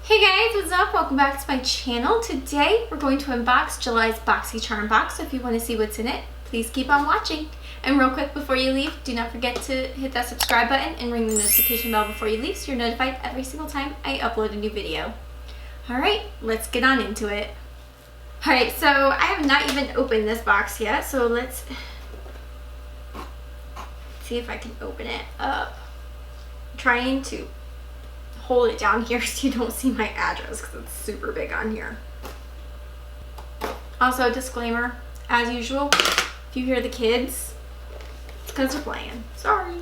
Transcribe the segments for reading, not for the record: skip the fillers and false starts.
Hey guys, what's up? Welcome back to my channel. Today we're going to unbox July's Boxycharm box, so if you want to see what's in it, please keep on watching. And real quick before you leave, do not forget to hit that subscribe button and ring the notification bell before you leave so you're notified every single time I upload a new video. Alright, let's get on into it. Alright, so I have not even opened this box yet, so let's see if I can open it up. I'm trying to hold it down here so you don't see my address because it's super big on here. Also, disclaimer, as usual, if you hear the kids, it's because they're playing. Sorry.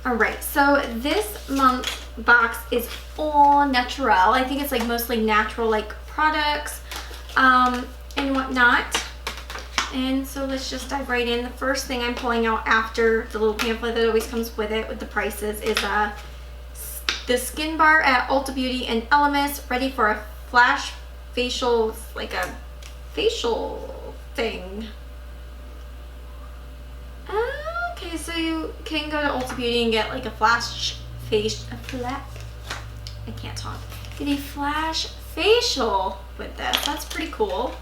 Alright, so this month's box is all natural. I think it's like mostly natural like products and whatnot. And so let's just dive right in. The first thing I'm pulling out after the little pamphlet that always comes with it with the prices is the skin bar at Ulta Beauty and Elemis, ready for a flash facial, like a facial thing. Okay, so you can go to Ulta Beauty and get like a flash I can't talk. Get a flash facial with this. That's pretty cool.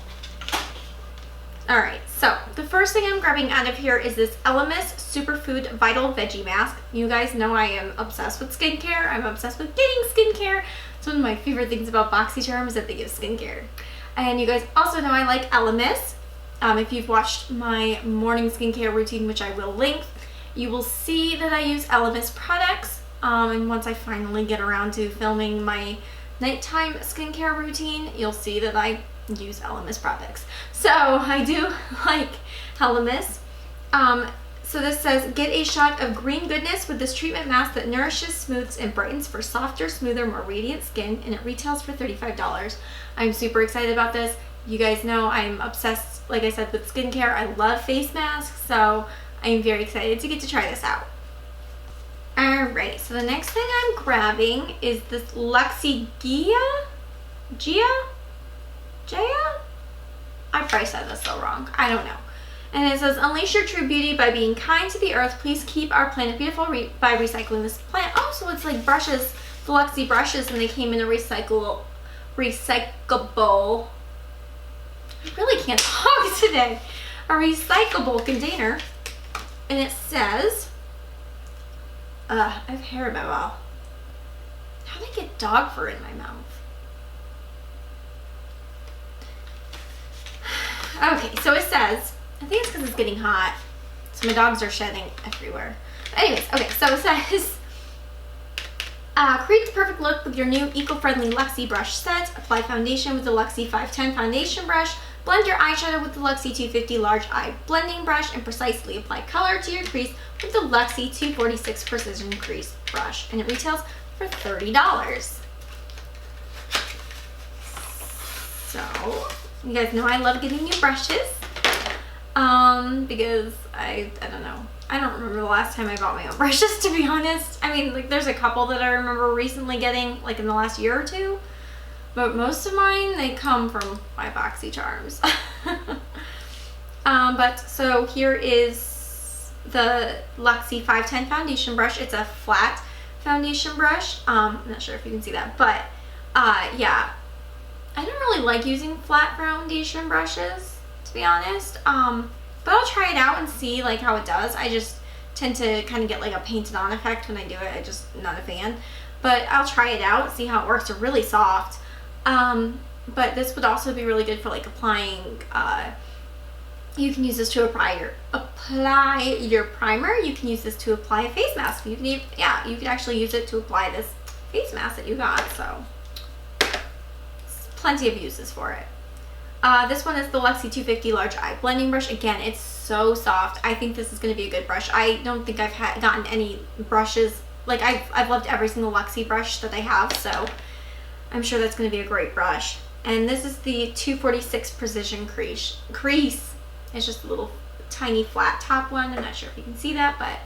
Alright, so the first thing I'm grabbing out of here is this Elemis Superfood Vital Veggie Mask. You guys know I am obsessed with skincare. I'm obsessed with getting skincare. It's one of my favorite things about Boxycharm is that they give skincare. And you guys also know I like Elemis. If you've watched my morning skincare routine, which I will link, you will see that I use Elemis products. And once I finally get around to filming my nighttime skincare routine, you'll see that I use Elemis products. So I do like Elemis. So this says, get a shot of green goodness with this treatment mask that nourishes, smooths, and brightens for softer, smoother, more radiant skin, and it retails for $35. I'm super excited about this. You guys know I'm obsessed, like I said, with skincare. I love face masks, so I'm very excited to get to try this out. Alright, so the next thing I'm grabbing is this Luxy Gia? I probably said this so wrong. I don't know. And it says, unleash your true beauty by being kind to the earth. Please keep our planet beautiful by recycling this plant. Oh, so it's like brushes, the Luxy brushes, and they came in a recyclable. I really can't talk today. A recyclable container. And it says, I have hair in my mouth. How did I get dog fur in my mouth? Okay, so it says, I think it's because it's getting hot, so my dogs are shedding everywhere. But anyways, okay, so it says, create the perfect look with your new eco-friendly Luxy brush set. Apply foundation with the Luxy 510 foundation brush. Blend your eyeshadow with the Luxy 250 large eye blending brush, and precisely apply color to your crease with the Luxy 246 precision crease brush. And it retails for $30. So you guys know I love getting new brushes, because I don't know. I don't remember the last time I bought my own brushes, to be honest. I mean, like, there's a couple that I remember recently getting, like, in the last year or two, but most of mine, they come from my Boxycharms. But so here is the Luxy 510 foundation brush. It's a flat foundation brush. I'm not sure if you can see that, but yeah. I don't really like using flat foundation brushes, to be honest, but I'll try it out and see like how it does. I just tend to kind of get like a painted on effect when I do it. I'm just not a fan, but I'll try it out, see how it works. They're really soft, but this would also be really good for like applying, you can use this to apply your primer. You can use this to apply a face mask. You can actually use it to apply this face mask that you got, so plenty of uses for it. This one is the Luxy 250 large eye blending brush. Again, it's so soft. I think this is going to be a good brush. I don't think I've gotten any brushes, like I've loved every single Luxy brush that they have, so I'm sure that's going to be a great brush. And this is the 246 precision crease. It's just a little tiny flat top one. I'm not sure if you can see that, but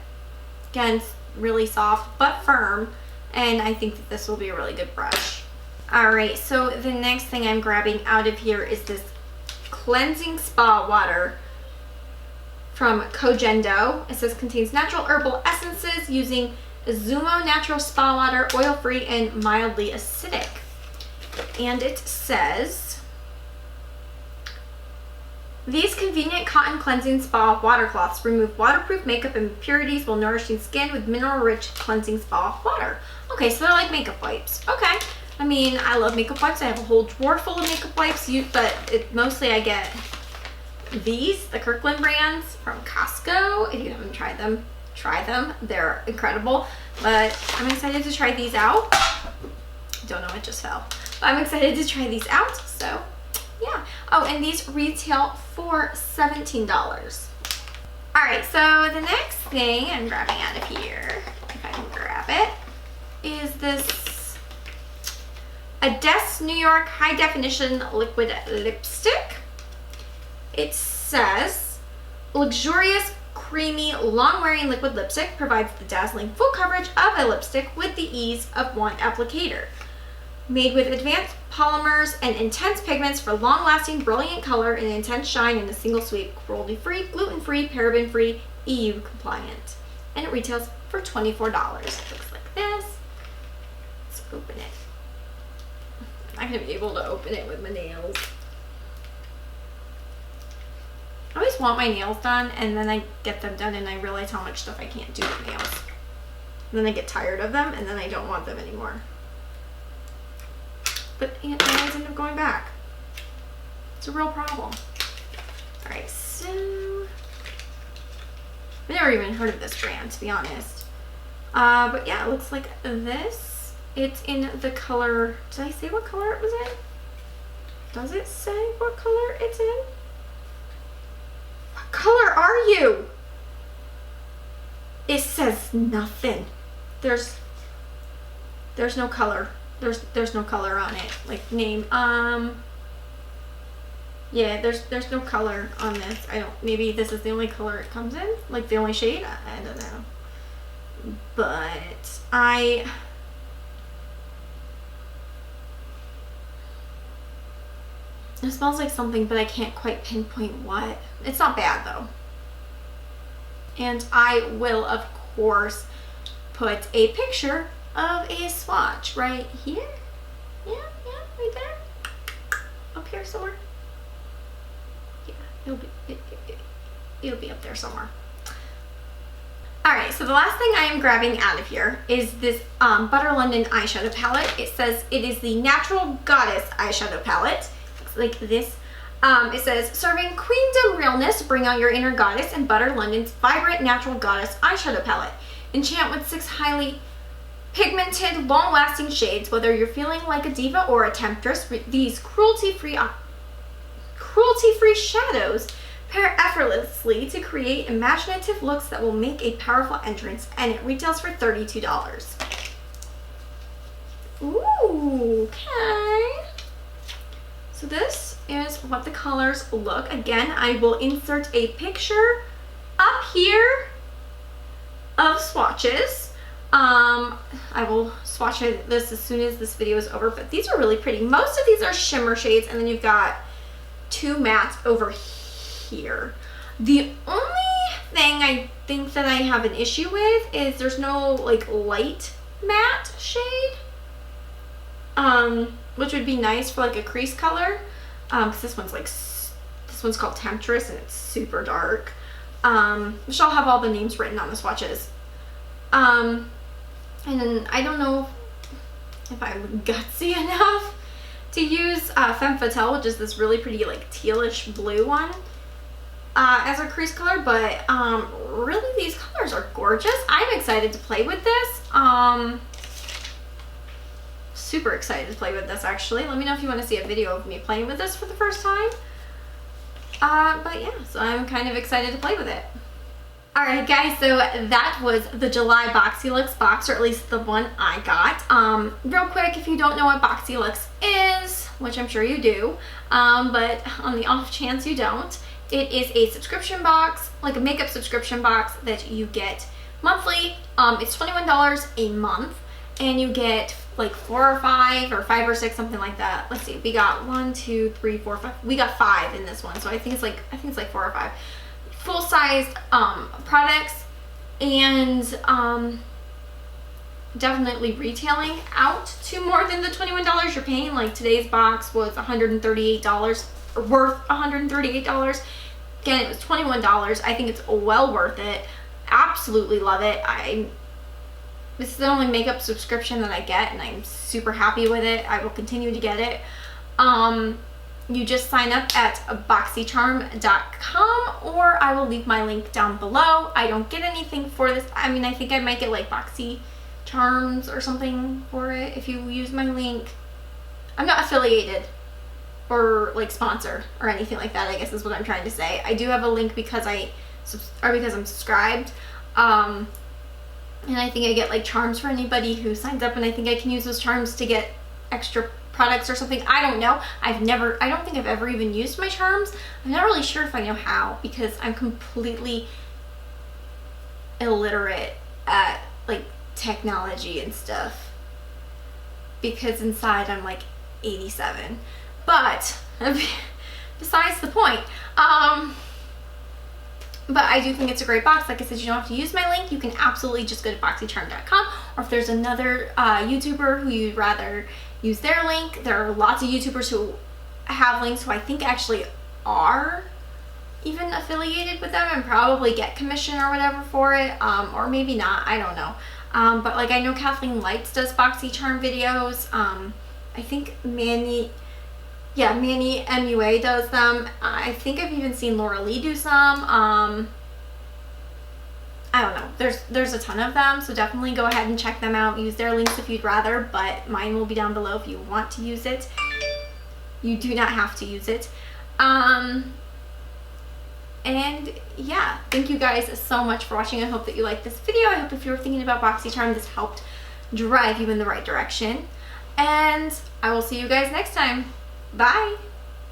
again, it's really soft but firm, and I think that this will be a really good brush. Alright, so the next thing I'm grabbing out of here is this cleansing spa water from Cogendo. It says contains natural herbal essences using Zumo Natural Spa Water, oil-free and mildly acidic. And it says, these convenient cotton cleansing spa water cloths remove waterproof makeup and impurities while nourishing skin with mineral-rich cleansing spa water. Okay, so they're like makeup wipes. Okay. I mean, I love makeup wipes. I have a whole drawer full of makeup wipes, but mostly I get these, the Kirkland brands from Costco. If you haven't tried them, try them. They're incredible. But I'm excited to try these out. Don't know, it just fell. But I'm excited to try these out, so yeah. Oh, and these retail for $17. All right, so the next thing I'm grabbing out of here, if I can grab it, is this Ades New York High Definition Liquid Lipstick. It says, luxurious, creamy, long-wearing liquid lipstick provides the dazzling full coverage of a lipstick with the ease of one applicator. Made with advanced polymers and intense pigments for long-lasting, brilliant color and intense shine in a single sweep. Cruelty-free, gluten-free, paraben-free, EU compliant. And it retails for $24. It looks like this. Let's open it. I'm not going to be able to open it with my nails. I always want my nails done, and then I get them done and I realize how much stuff I can't do with nails. And then I get tired of them, and then I don't want them anymore. But I always end up going back. It's a real problem. Alright, so I've never even heard of this brand, to be honest. But yeah, it looks like this. It's in the color, did I say what color it was in? Does it say what color it's in? What color are you? It says nothing. There's no color. There's no color on it, like name. Yeah, there's no color on this. Maybe this is the only color it comes in, like the only shade. I don't know. But it smells like something, but I can't quite pinpoint what. It's not bad though. And I will, of course, put a picture of a swatch right here. Yeah, right there. Up here somewhere. Yeah, it'll be up there somewhere. Alright, so the last thing I am grabbing out of here is this Butter London eyeshadow palette. It says it is the Natural Goddess eyeshadow palette. Looks like this. It says, serving queendom realness, bring out your inner goddess in Butter London's vibrant Natural Goddess eyeshadow palette. Enchant with 6 highly pigmented, long-lasting shades. Whether you're feeling like a diva or a temptress, these cruelty-free shadows pair effortlessly to create imaginative looks that will make a powerful entrance, and it retails for $32. Ooh, okay. So this is what the colors look. Again, I will insert a picture up here of swatches. I will swatch this as soon as this video is over, but these are really pretty. Most of these are shimmer shades, and then you've got 2 mattes over here. The only thing I think that I have an issue with is there's no like light matte shade, which would be nice for like a crease color, because this one's called Temptress and it's super dark, which I'll have all the names written on the swatches. And then I don't know if I'm gutsy enough to use Femme Fatale, which is this really pretty like tealish blue one, as a crease color, but really these colors are gorgeous. I'm excited to play with this. Super excited to play with this, actually. Let me know if you want to see a video of me playing with this for the first time. But yeah, so I'm kind of excited to play with it. Alright guys, so that was the July Boxylux box, or at least the one I got. Real quick, if you don't know what Boxylux is, which I'm sure you do, but on the off chance you don't, it is a subscription box, like a makeup subscription box that you get monthly. It's $21 a month, and you get like 4 or 5 or 5 or 6, something like that. Let's see, we got 1, 2, 3, 4, 5. We got 5 in this one, so I think it's like 4 or 5. Full-sized products, and definitely retailing out to more than the $21 you're paying. Like today's box was $138, or worth $138. Again, it was $21. I think it's well worth it. Absolutely love it. This is the only makeup subscription that I get, and I'm super happy with it. I will continue to get it. You just sign up at boxycharm.com, or I will leave my link down below. I don't get anything for this. I mean, I think I might get like Boxycharms or something for it if you use my link. I'm not affiliated or like sponsor or anything like that, I guess is what I'm trying to say. I do have a link because I'm subscribed. And I think I get like charms for anybody who signs up, and I think I can use those charms to get extra products or something. I don't know. I don't think I've ever even used my charms. I'm not really sure if I know how, because I'm completely illiterate at like technology and stuff, because inside I'm like 87. But besides the point, but I do think it's a great box. Like I said, you don't have to use my link. You can absolutely just go to boxycharm.com, or if there's another YouTuber who you'd rather use their link. There are lots of YouTubers who have links who I think actually are even affiliated with them and probably get commission or whatever for it, or maybe not, I don't know. But like I know Kathleen Lights does Boxycharm videos. I think Manny MUA does them. I think I've even seen Laura Lee do some. I don't know. There's a ton of them, so definitely go ahead and check them out. Use their links if you'd rather, but mine will be down below if you want to use it. You do not have to use it. And yeah, thank you guys so much for watching. I hope that you liked this video. I hope if you were thinking about Boxycharm, this helped drive you in the right direction. And I will see you guys next time. Bye!